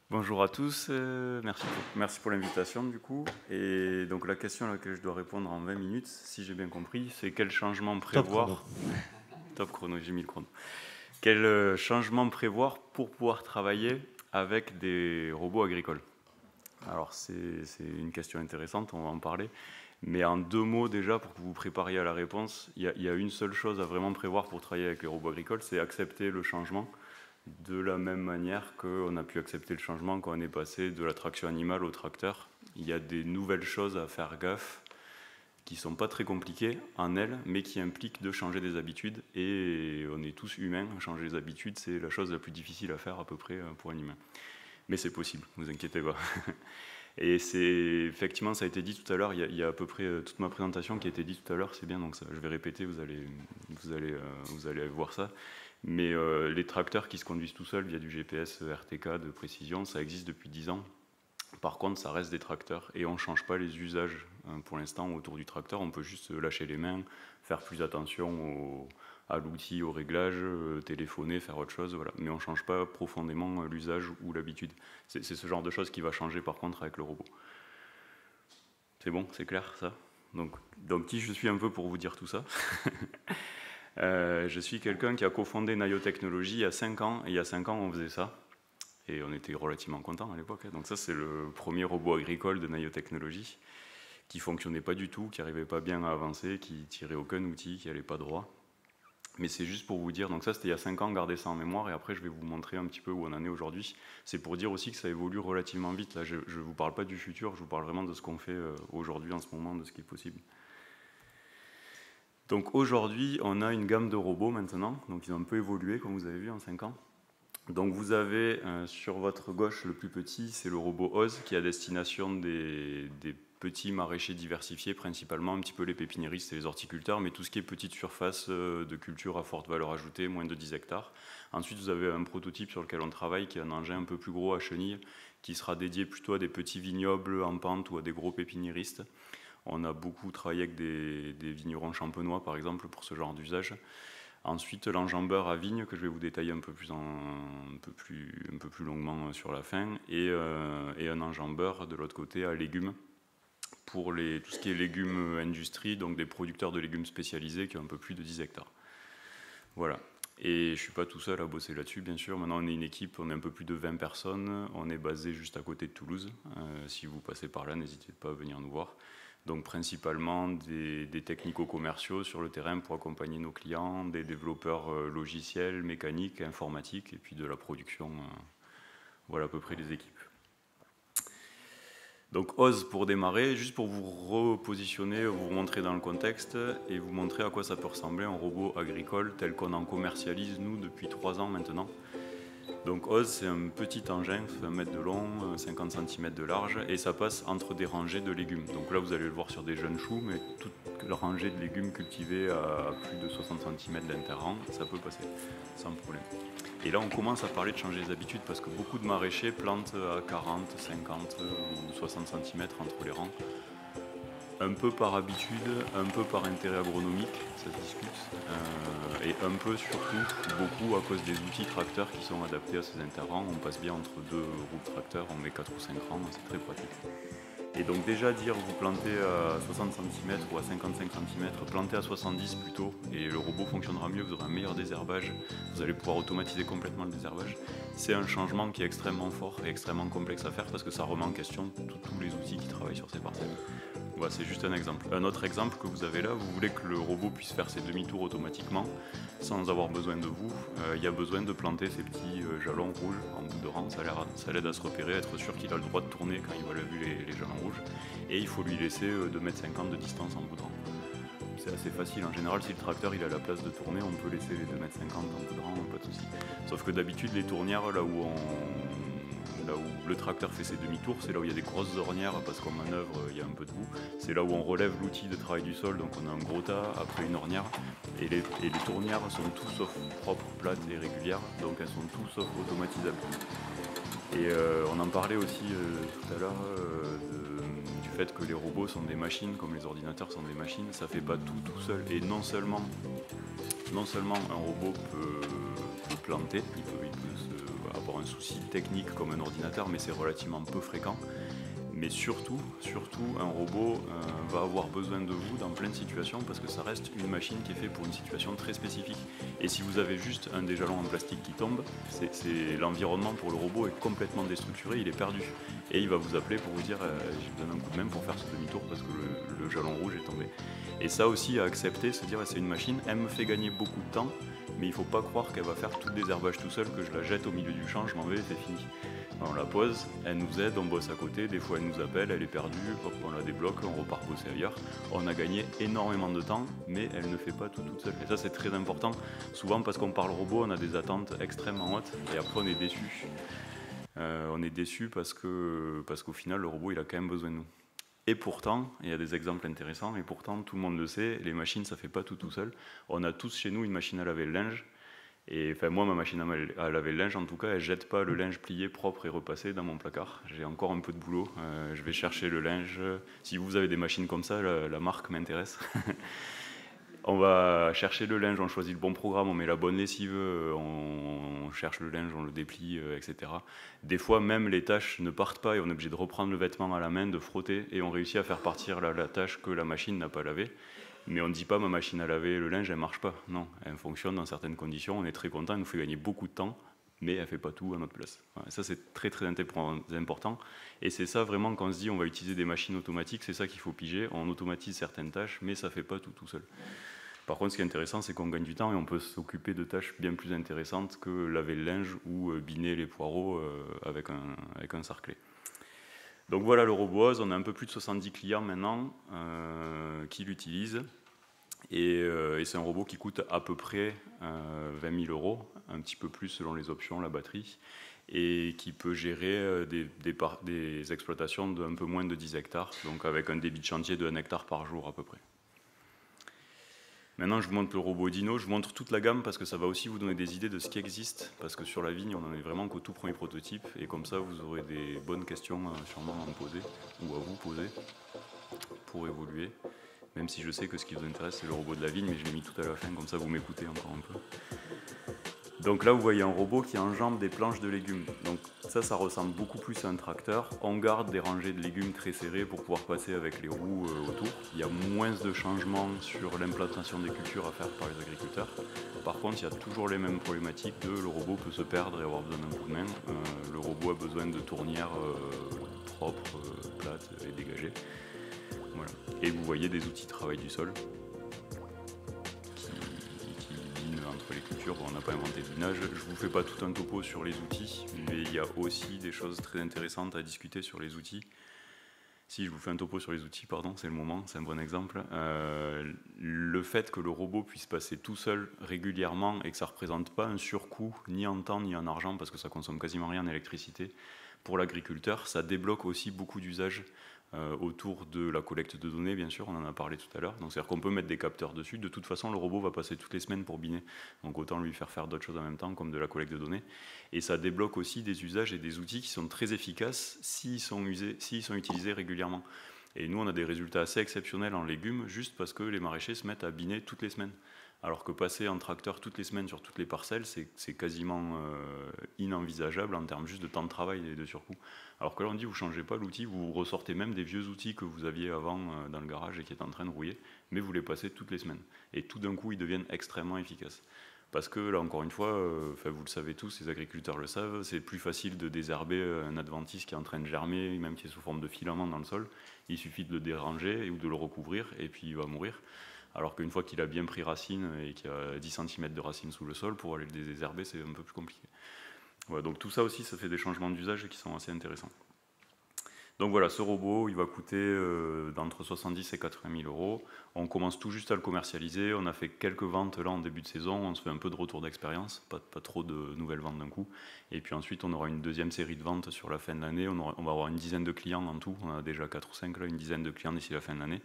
Bonjour à tous, merci pour l'invitation du coup. Et donc la question à laquelle je dois répondre en 20 minutes, si j'ai bien compris, c'est quel changement Top chrono. prévoir. Top chrono, j'ai mis le chrono. Quel changement prévoir pour pouvoir travailler avec des robots agricoles? Alors c'est une question intéressante, on va en parler. Mais en deux mots déjà, pour que vous vous prépariez à la réponse, il y a une seule chose à vraiment prévoir pour travailler avec les robots agricoles, c'est accepter le changement de la même manière qu'on a pu accepter le changement quand on est passé de la traction animale au tracteur. Il y a des nouvelles choses à faire gaffe qui ne sont pas très compliquées en elles, mais qui impliquent de changer des habitudes. Et on est tous humains, changer les habitudes, c'est la chose la plus difficile à faire à peu près pour un humain. Mais c'est possible, ne vous inquiétez pas. Et c'est effectivement, ça a été dit tout à l'heure, il y a à peu près toute ma présentation qui a été dit tout à l'heure, c'est bien, donc ça, je vais répéter, vous allez voir ça. Mais les tracteurs qui se conduisent tout seuls via du GPS RTK de précision, ça existe depuis 10 ans. Par contre, ça reste des tracteurs et on ne change pas les usages pour l'instant autour du tracteur. On peut juste lâcher les mains, faire plus attention à l'outil, au réglage, téléphoner, faire autre chose. Voilà. Mais on ne change pas profondément l'usage ou l'habitude. C'est ce genre de choses qui va changer par contre avec le robot. C'est bon, c'est clair ça? Donc qui je suis un peu pour vous dire tout ça? Je suis quelqu'un qui a cofondé Nayo Technologies il y a 5 ans, et il y a 5 ans on faisait ça, et on était relativement contents à l'époque. Donc ça c'est le premier robot agricole de Nayo Technologies, qui fonctionnait pas du tout, qui n'arrivait pas bien à avancer, qui tirait aucun outil, qui allait pas droit. Mais c'est juste pour vous dire, donc ça c'était il y a 5 ans, gardez ça en mémoire, et après je vais vous montrer un petit peu où on en est aujourd'hui. C'est pour dire aussi que ça évolue relativement vite. Là je ne vous parle pas du futur, je vous parle vraiment de ce qu'on fait aujourd'hui, en ce moment, de ce qui est possible. Donc aujourd'hui, on a une gamme de robots maintenant, donc ils ont un peu évolué comme vous avez vu en 5 ans. Donc vous avez sur votre gauche le plus petit, c'est le robot Oz qui est à destination des petits maraîchers diversifiés, principalement un petit peu les pépiniéristes et les horticulteurs, mais tout ce qui est petite surface de culture à forte valeur ajoutée, moins de 10 hectares. Ensuite vous avez un prototype sur lequel on travaille qui est un engin un peu plus gros à chenilles, qui sera dédié plutôt à des petits vignobles en pente ou à des gros pépiniéristes. On a beaucoup travaillé avec des vignerons champenois, par exemple, pour ce genre d'usage. Ensuite, l'enjambeur à vigne, que je vais vous détailler un peu plus longuement sur la fin, et un enjambeur de l'autre côté à légumes, pour tout ce qui est légumes industrie, donc des producteurs de légumes spécialisés qui ont un peu plus de 10 hectares. Voilà. Et je ne suis pas tout seul à bosser là-dessus, bien sûr. Maintenant, on est une équipe, on est un peu plus de 20 personnes. On est basé juste à côté de Toulouse. Si vous passez par là, n'hésitez pas à venir nous voir. Donc principalement des technico-commerciaux sur le terrain pour accompagner nos clients, des développeurs logiciels, mécaniques, informatiques, et puis de la production. Voilà à peu près les équipes. Donc Oz pour démarrer, juste pour vous repositionner, vous montrer dans le contexte et vous montrer à quoi ça peut ressembler un robot agricole tel qu'on en commercialise nous depuis 3 ans maintenant. Donc Oz, c'est un petit engin, 1 mètre de long, 50 cm de large, et ça passe entre des rangées de légumes. Donc là, vous allez le voir sur des jeunes choux, mais toute la rangée de légumes cultivés à plus de 60 cm d'interrang, ça peut passer sans problème. Et là, on commence à parler de changer les habitudes, parce que beaucoup de maraîchers plantent à 40, 50 ou 60 cm entre les rangs. Un peu par habitude, un peu par intérêt agronomique, ça se discute, et un peu surtout, beaucoup à cause des outils tracteurs qui sont adaptés à ces interrangs. On passe bien entre deux roues tracteurs, on met 4 ou 5 rangs, c'est très pratique. Et donc déjà dire vous plantez à 60 cm ou à 55 cm, plantez à 70 plutôt, et le robot fonctionnera mieux, vous aurez un meilleur désherbage, vous allez pouvoir automatiser complètement le désherbage. C'est un changement qui est extrêmement fort et extrêmement complexe à faire parce que ça remet en question tous les outils qui travaillent sur ces parcelles. Voilà, c'est juste un exemple. Un autre exemple que vous avez là, vous voulez que le robot puisse faire ses demi-tours automatiquement sans avoir besoin de vous. Il y a besoin de planter ces petits jalons rouges en bout de rang. Ça l'aide à se repérer, à être sûr qu'il a le droit de tourner quand il voit les jalons rouges. Et il faut lui laisser 2,50 m de distance en bout de rang. C'est assez facile. En général, si le tracteur il a la place de tourner, on peut laisser les 2,50 m en bout de rang, pas de souci. Sauf que d'habitude, les tournières, là où le tracteur fait ses demi-tours, c'est là où il y a des grosses ornières parce qu'en manœuvre il y a un peu de boue. C'est là où on relève l'outil de travail du sol, donc on a un gros tas après une ornière. Et les tournières sont tout sauf propres, plates et régulières, donc elles sont tout sauf automatisables. Et on en parlait aussi tout à l'heure du fait que les robots sont des machines, comme les ordinateurs sont des machines, ça fait pas tout seul. Et non seulement non seulement un robot peut planter, il peut avoir un souci technique comme un ordinateur, mais c'est relativement peu fréquent. Mais surtout, un robot va avoir besoin de vous dans plein de situations parce que ça reste une machine qui est faite pour une situation très spécifique. Et si vous avez juste un des jalons en plastique qui tombe, l'environnement pour le robot est complètement déstructuré, il est perdu. Et il va vous appeler pour vous dire je vous donne un coup de main pour faire ce demi-tour parce que le jalon rouge est tombé. Et ça aussi à accepter, se dire c'est une machine, elle me fait gagner beaucoup de temps, mais il ne faut pas croire qu'elle va faire tout le désherbage tout seul, que je la jette au milieu du champ, je m'en vais et c'est fini. On la pose, elle nous aide, on bosse à côté, des fois elle nous appelle, elle est perdue, hop, on la débloque, on repart bosser ailleurs. On a gagné énormément de temps, mais elle ne fait pas tout toute seule. Et ça c'est très important, souvent parce qu'on parle robot, on a des attentes extrêmement hautes et après on est déçu. On est déçu parce qu'au final le robot il a quand même besoin de nous. Et pourtant, il y a des exemples intéressants, et pourtant tout le monde le sait, les machines ça fait pas tout seul. On a tous chez nous une machine à laver le linge. Et enfin, moi, ma machine à laver le linge, en tout cas, elle jette pas le linge plié, propre et repassé dans mon placard. J'ai encore un peu de boulot. Je vais chercher le linge. Si vous avez des machines comme ça, la marque m'intéresse. On va chercher le linge, on choisit le bon programme, on met la bonne lessive, on cherche le linge, on le déplie, etc. Des fois, même les tâches ne partent pas et on est obligé de reprendre le vêtement à la main, de frotter, et on réussit à faire partir la tâche que la machine n'a pas lavée. Mais on ne dit pas ma machine à laver le linge, elle ne marche pas. Non, elle fonctionne dans certaines conditions, on est très content, elle nous fait gagner beaucoup de temps, mais elle ne fait pas tout à notre place. Voilà, ça c'est très important. Et c'est ça vraiment quand on se dit on va utiliser des machines automatiques, c'est ça qu'il faut piger. On automatise certaines tâches, mais ça ne fait pas tout seul. Par contre, ce qui est intéressant, c'est qu'on gagne du temps et on peut s'occuper de tâches bien plus intéressantes que laver le linge ou biner les poireaux avec un sarclé. Donc voilà le robot, on a un peu plus de 70 clients maintenant qui l'utilisent. Et c'est un robot qui coûte à peu près 20 000 €, un petit peu plus selon les options, la batterie, et qui peut gérer des exploitations d'un peu moins de 10 hectares, donc avec un débit de chantier de 1 hectare par jour à peu près. Maintenant, je vous montre le robot Dino, je vous montre toute la gamme parce que ça va aussi vous donner des idées de ce qui existe, parce que sur la vigne, on n'en est vraiment qu'au tout premier prototype, et comme ça, vous aurez des bonnes questions sûrement à me poser, ou à vous poser, pour évoluer. Même si je sais que ce qui vous intéresse, c'est le robot de la vigne, mais je l'ai mis tout à la fin, comme ça vous m'écoutez encore un peu. Donc là, vous voyez un robot qui enjambe des planches de légumes. Donc ça ressemble beaucoup plus à un tracteur. On garde des rangées de légumes très serrées pour pouvoir passer avec les roues autour. Il y a moins de changements sur l'implantation des cultures à faire par les agriculteurs. Par contre, il y a toujours les mêmes problématiques de le robot peut se perdre et avoir besoin d'un coup de main. Le robot a besoin de tournières propres, plates et dégagées. Voilà. Et vous voyez des outils de travail du sol qui binent entre les cultures. Bon, on n'a pas inventé le binage. Je ne vous fais pas tout un topo sur les outils, mais il y a aussi des choses très intéressantes à discuter sur les outils. Si je vous fais un topo sur les outils, pardon, c'est le moment, c'est un bon exemple. Le fait que le robot puisse passer tout seul régulièrement et que ça ne représente pas un surcoût ni en temps ni en argent, parce que ça consomme quasiment rien en électricité, pour l'agriculteur, ça débloque aussi beaucoup d'usages autour de la collecte de données, bien sûr, on en a parlé tout à l'heure. Donc c'est-à-dire qu'on peut mettre des capteurs dessus. De toute façon, le robot va passer toutes les semaines pour biner. Donc autant lui faire d'autres choses en même temps, comme de la collecte de données. Et ça débloque aussi des usages et des outils qui sont très efficaces s'ils sont utilisés régulièrement. Et nous, on a des résultats assez exceptionnels en légumes, juste parce que les maraîchers se mettent à biner toutes les semaines. Alors que passer en tracteur toutes les semaines sur toutes les parcelles, c'est quasiment inenvisageable en termes juste de temps de travail et de surcoût. Alors que là, on dit, vous ne changez pas l'outil, vous ressortez même des vieux outils que vous aviez avant dans le garage et qui étaient en train de rouiller, mais vous les passez toutes les semaines. Et tout d'un coup, ils deviennent extrêmement efficaces. Parce que là, encore une fois, vous le savez tous, les agriculteurs le savent, c'est plus facile de désherber un adventice qui est en train de germer, même qui est sous forme de filament dans le sol. Il suffit de le déranger ou de le recouvrir, et puis il va mourir. Alors qu'une fois qu'il a bien pris racine et qu'il y a 10 cm de racine sous le sol, pour aller le désherber, c'est un peu plus compliqué. Voilà, donc tout ça aussi, ça fait des changements d'usage qui sont assez intéressants. Donc voilà, ce robot, il va coûter d'entre 70 et 80 000 €. On commence tout juste à le commercialiser. On a fait quelques ventes là en début de saison. On se fait un peu de retour d'expérience, pas trop de nouvelles ventes d'un coup. Et puis ensuite, on aura une deuxième série de ventes sur la fin de l'année. On va avoir une dizaine de clients en tout. On a déjà 4 ou 5 là, une dizaine de clients d'ici la fin de l'année.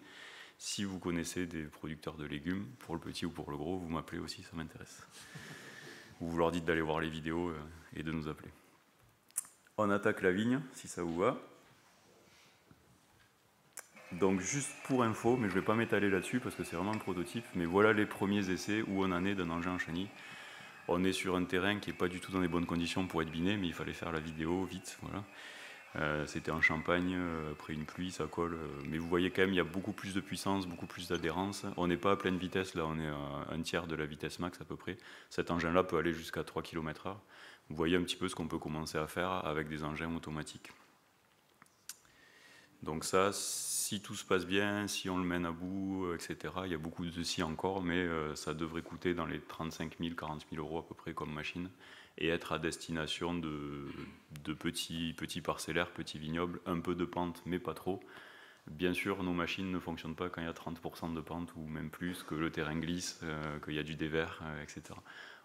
Si vous connaissez des producteurs de légumes, pour le petit ou pour le gros, vous m'appelez aussi, ça m'intéresse. Vous leur dites d'aller voir les vidéos et de nous appeler. On attaque la vigne, si ça vous va. Donc juste pour info, mais je ne vais pas m'étaler là-dessus parce que c'est vraiment un prototype, mais voilà les premiers essais où on en est d'un engin en chenille. On est sur un terrain qui n'est pas du tout dans les bonnes conditions pour être biné, mais il fallait faire la vidéo vite. Voilà. C'était en Champagne, après une pluie, ça colle. Mais vous voyez quand même, il y a beaucoup plus de puissance, beaucoup plus d'adhérence. On n'est pas à pleine vitesse, là, on est à un tiers de la vitesse max à peu près. Cet engin-là peut aller jusqu'à 3 km/h. Vous voyez un petit peu ce qu'on peut commencer à faire avec des engins automatiques. Donc ça, si tout se passe bien, si on le mène à bout, etc., il y a beaucoup de si encore, mais ça devrait coûter dans les 35 000, 40 000 euros à peu près comme machine, et être à destination de petits parcellaires, petits vignobles, un peu de pente, mais pas trop. Bien sûr, nos machines ne fonctionnent pas quand il y a 30% de pente, ou même plus, que le terrain glisse, qu'il y a du dévers, etc.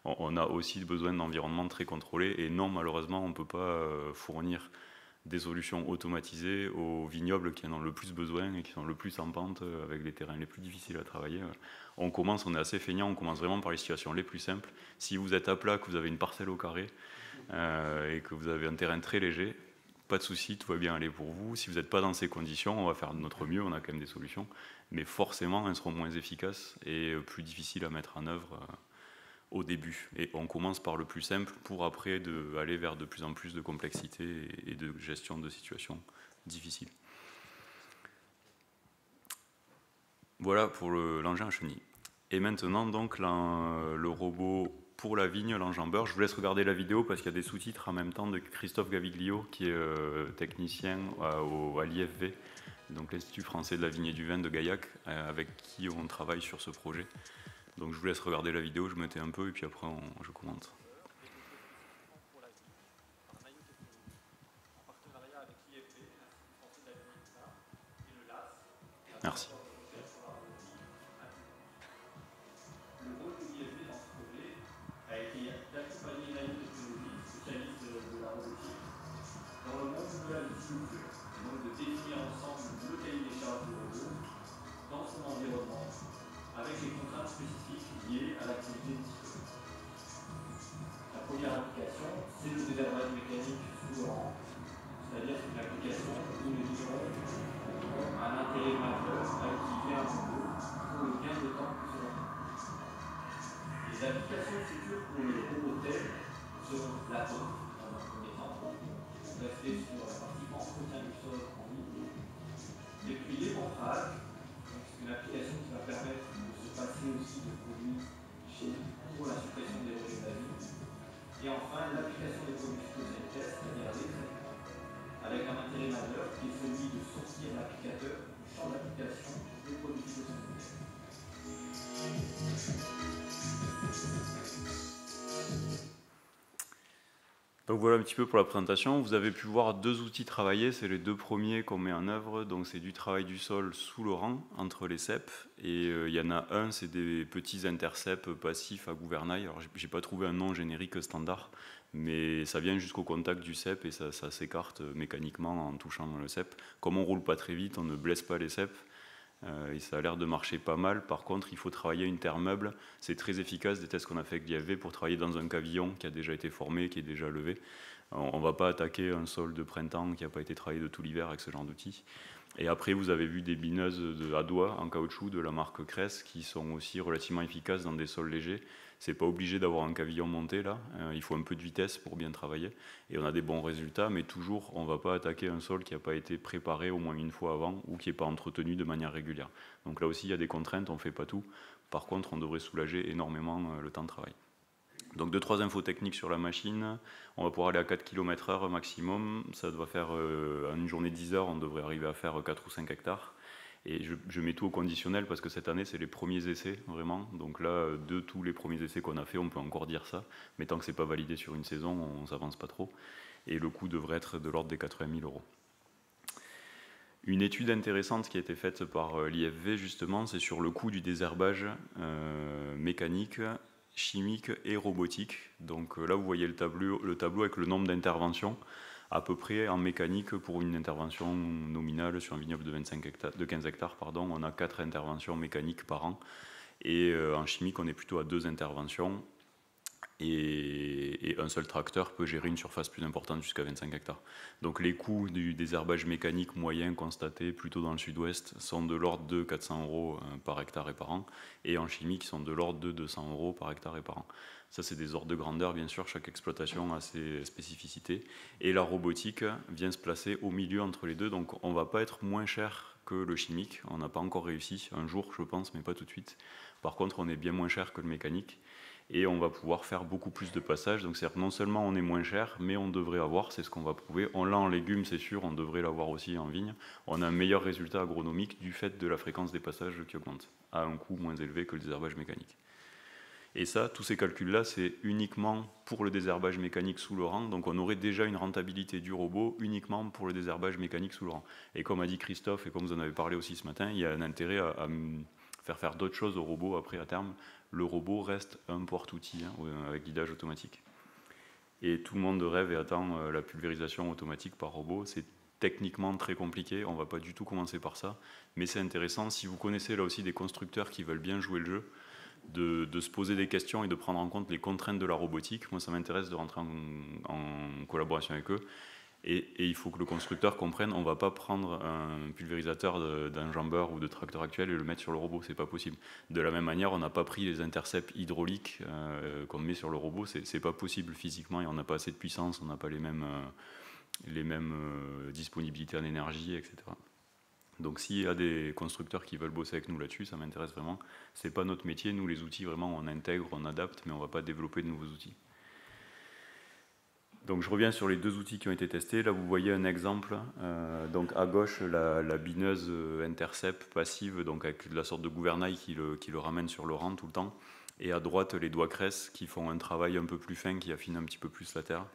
On a aussi besoin d'environnements très contrôlés, et non, malheureusement, on ne peut pas fournir des solutions automatisées aux vignobles qui en ont le plus besoin et qui sont le plus en pente, avec les terrains les plus difficiles à travailler. On est assez feignant, on commence vraiment par les situations les plus simples. Si vous êtes à plat, que vous avez une parcelle au carré et que vous avez un terrain très léger, pas de souci, tout va bien aller pour vous. Si vous n'êtes pas dans ces conditions, on va faire de notre mieux, on a quand même des solutions, mais forcément elles seront moins efficaces et plus difficiles à mettre en œuvre au début. Et on commence par le plus simple pour après aller vers de plus en plus de complexité et de gestion de situations difficiles. Voilà pour l'engin à chenille. Et maintenant donc le robot pour la vigne, l'enjambeur. Je vous laisse regarder la vidéo parce qu'il y a des sous-titres en même temps de Christophe Gaviglio qui est technicien à l'IFV, donc l'Institut français de la vigne et du vin de Gaillac, avec qui on travaille sur ce projet. Donc je vous laisse regarder la vidéo, je me tais un peu et puis après je commente. Merci. Le rôle de l'IFV dans ce projet a été d'accompagner l'AI technologie, spécialiste de la robotique, dans le monde de la viticulture, et donc de définir ensemble le cahier des charges du robot dans son environnement, avec les contraintes spécifiques liées à l'activité viticole. La première application, c'est le désherbage mécanique sous le rang, c'est-à-dire une application où les vignerons ont un intérêt majeur à utiliser un robot pour le gain de temps que cela fait. Les applications futures pour le robotel seront la pompe, dans un premier temps, pour rester sur la partie entretien du sol en ligne, et puis l'éventrage, c'est une application qui va permettre de se passer aussi de produits chimiques pour la suppression des rejets d'azote. Et enfin, l'application des produits phytosanitaires, c'est-à-dire les traitements, avec un intérêt majeur qui est celui de sortir l'applicateur du champ d'application des produits phytosanitaires. Donc voilà un petit peu pour la présentation. Vous avez pu voir deux outils travailler, c'est les deux premiers qu'on met en œuvre. Donc c'est du travail du sol sous le rang, entre les ceps. Et il y en a un, c'est des petits intercepts passifs à gouvernail. Alors j'ai pas trouvé un nom générique standard, mais ça vient jusqu'au contact du cep et ça s'écarte mécaniquement en touchant le cep. Comme on roule pas très vite, on ne blesse pas les ceps. Et ça a l'air de marcher pas mal. Par contre, il faut travailler une terre meuble. C'est très efficace, des tests qu'on a fait avec l'IFV, pour travailler dans un cavillon qui a déjà été formé, qui est déjà levé. On ne va pas attaquer un sol de printemps qui n'a pas été travaillé de tout l'hiver avec ce genre d'outils. Et après, vous avez vu des bineuses à doigts en caoutchouc de la marque Cress qui sont aussi relativement efficaces dans des sols légers. C'est pas obligé d'avoir un cavillon monté là, il faut un peu de vitesse pour bien travailler. Et on a des bons résultats, mais toujours, on ne va pas attaquer un sol qui n'a pas été préparé au moins une fois avant ou qui n'est pas entretenu de manière régulière. Donc là aussi, il y a des contraintes, on ne fait pas tout. Par contre, on devrait soulager énormément le temps de travail. Donc 2-3 infos techniques sur la machine. On va pouvoir aller à 4 km/h maximum. Ça doit faire, en une journée de 10 heures, on devrait arriver à faire 4 ou 5 hectares. Et je mets tout au conditionnel parce que cette année, c'est les premiers essais, vraiment. Donc là, de tous les premiers essais qu'on a fait, on peut encore dire ça. Mais tant que ce n'est pas validé sur une saison, on ne s'avance pas trop. Et le coût devrait être de l'ordre des 80 000 euros. Une étude intéressante qui a été faite par l'IFV, justement, c'est sur le coût du désherbage mécanique, chimique et robotique. Donc là, vous voyez le tableau avec le nombre d'interventions, à peu près en mécanique pour une intervention nominale sur un vignoble de 15 hectares, on a 4 interventions mécaniques par an. Et en chimique, on est plutôt à 2 interventions. et un seul tracteur peut gérer une surface plus importante jusqu'à 25 hectares. Donc les coûts du désherbage mécanique moyen constatés plutôt dans le sud-ouest sont de l'ordre de 400 € par hectare et par an, et en chimique sont de l'ordre de 200 € par hectare et par an. Ça, c'est des ordres de grandeur, bien sûr, chaque exploitation a ses spécificités, et la robotique vient se placer au milieu entre les deux, donc on ne va pas être moins cher que le chimique, on n'a pas encore réussi, un jour je pense, mais pas tout de suite. Par contre, on est bien moins cher que le mécanique, et on va pouvoir faire beaucoup plus de passages. Donc c'est-à-dire que non seulement on est moins cher, mais on devrait avoir, c'est ce qu'on va prouver, on l'a en légumes c'est sûr, on devrait l'avoir aussi en vigne, on a un meilleur résultat agronomique du fait de la fréquence des passages qui augmente, à un coût moins élevé que le désherbage mécanique. Et ça, tous ces calculs-là, c'est uniquement pour le désherbage mécanique sous le rang, donc on aurait déjà une rentabilité du robot uniquement pour le désherbage mécanique sous le rang. Et comme a dit Christophe, et comme vous en avez parlé aussi ce matin, il y a un intérêt à faire d'autres choses au robot après à terme. Le robot reste un porte-outil avec guidage automatique. Et tout le monde rêve et attend la pulvérisation automatique par robot. C'est techniquement très compliqué, on ne va pas du tout commencer par ça, mais c'est intéressant. Si vous connaissez là aussi des constructeurs qui veulent bien jouer le jeu, de se poser des questions et de prendre en compte les contraintes de la robotique, moi ça m'intéresse de rentrer en collaboration avec eux. Et il faut que le constructeur comprenne, on ne va pas prendre un pulvérisateur d'enjambeur ou de tracteur actuel et le mettre sur le robot, c'est pas possible. De la même manière, on n'a pas pris les intercepts hydrauliques qu'on met sur le robot, c'est pas possible physiquement, et on n'a pas assez de puissance, on n'a pas les mêmes disponibilités en énergie, etc. Donc s'il y a des constructeurs qui veulent bosser avec nous là-dessus, ça m'intéresse vraiment. C'est pas notre métier, nous les outils vraiment on intègre, on adapte, mais on ne va pas développer de nouveaux outils. Donc je reviens sur les deux outils qui ont été testés. Là vous voyez un exemple. Donc à gauche la bineuse intercept passive, donc avec la sorte de gouvernail qui le ramène sur le rang tout le temps. Et à droite les doigts cresses qui font un travail un peu plus fin, qui affine un petit peu plus la terre.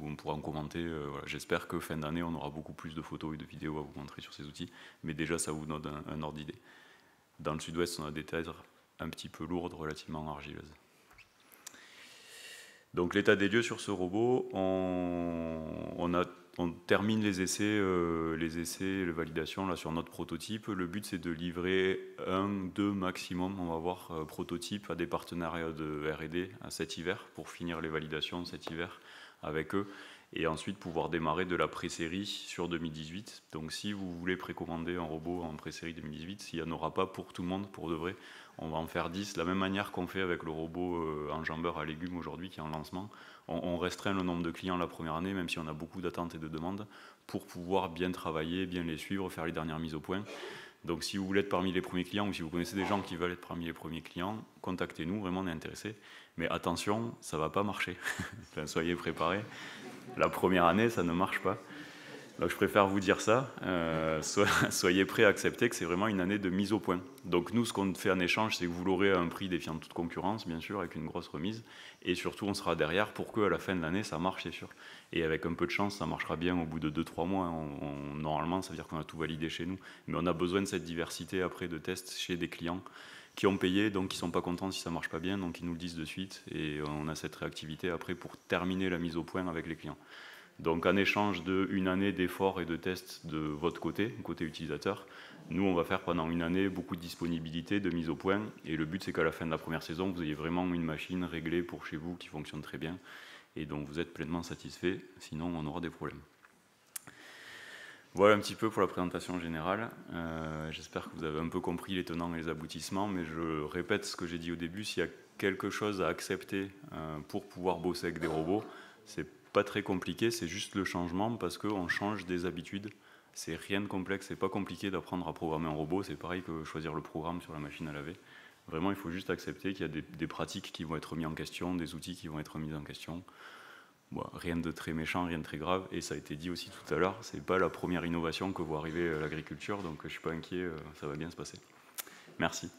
On pourra en commenter. Voilà. J'espère que fin d'année on aura beaucoup plus de photos et de vidéos à vous montrer sur ces outils. Mais déjà ça vous donne un ordre d'idée. Dans le sud-ouest on a des terres un petit peu lourdes, relativement argileuses. Donc l'état des lieux sur ce robot, on termine les essais, les validations là, sur notre prototype. Le but c'est de livrer 2 maximum, on va voir, prototypes à des partenariats de R&D à cet hiver pour finir les validations cet hiver avec eux et ensuite pouvoir démarrer de la pré-série sur 2018. Donc si vous voulez précommander un robot en pré-série 2018, il n'y en aura pas pour tout le monde, pour de vrai. On va en faire 10, de la même manière qu'on fait avec le robot enjambeur à légumes aujourd'hui qui est en lancement. On restreint le nombre de clients la première année, même si on a beaucoup d'attentes et de demandes, pour pouvoir bien travailler, bien les suivre, faire les dernières mises au point. Donc si vous voulez être parmi les premiers clients ou si vous connaissez des gens qui veulent être parmi les premiers clients, contactez-nous, vraiment on est intéressés. Mais attention, ça ne va pas marcher. Enfin, soyez préparés. La première année, ça ne marche pas. Donc je préfère vous dire ça, soyez prêts à accepter que c'est vraiment une année de mise au point. Donc nous, ce qu'on fait en échange, c'est que vous l'aurez à un prix défiant toute concurrence, bien sûr, avec une grosse remise, et surtout on sera derrière pour qu'à la fin de l'année, ça marche, c'est sûr. Et avec un peu de chance, ça marchera bien au bout de 2-3 mois. Normalement, ça veut dire qu'on a tout validé chez nous, mais on a besoin de cette diversité après de tests chez des clients qui ont payé, donc qui ne sont pas contents si ça ne marche pas bien, donc ils nous le disent de suite, et on a cette réactivité après pour terminer la mise au point avec les clients. Donc en échange d'une année d'efforts et de tests de votre côté utilisateur, nous on va faire pendant une année beaucoup de disponibilité, de mise au point, et le but c'est qu'à la fin de la première saison, vous ayez vraiment une machine réglée pour chez vous qui fonctionne très bien, et dont vous êtes pleinement satisfait, sinon on aura des problèmes. Voilà un petit peu pour la présentation générale. J'espère que vous avez un peu compris les tenants et les aboutissements, mais je répète ce que j'ai dit au début, s'il y a quelque chose à accepter pour pouvoir bosser avec des robots, c'est pas très compliqué, c'est juste le changement parce qu'on change des habitudes. C'est rien de complexe, c'est pas compliqué d'apprendre à programmer un robot, c'est pareil que choisir le programme sur la machine à laver. Vraiment, il faut juste accepter qu'il y a des pratiques qui vont être mises en question, des outils qui vont être mis en question. Bon, rien de très méchant, rien de très grave, et ça a été dit aussi tout à l'heure, c'est pas la première innovation que voit arriver l'agriculture, donc je suis pas inquiet, ça va bien se passer. Merci.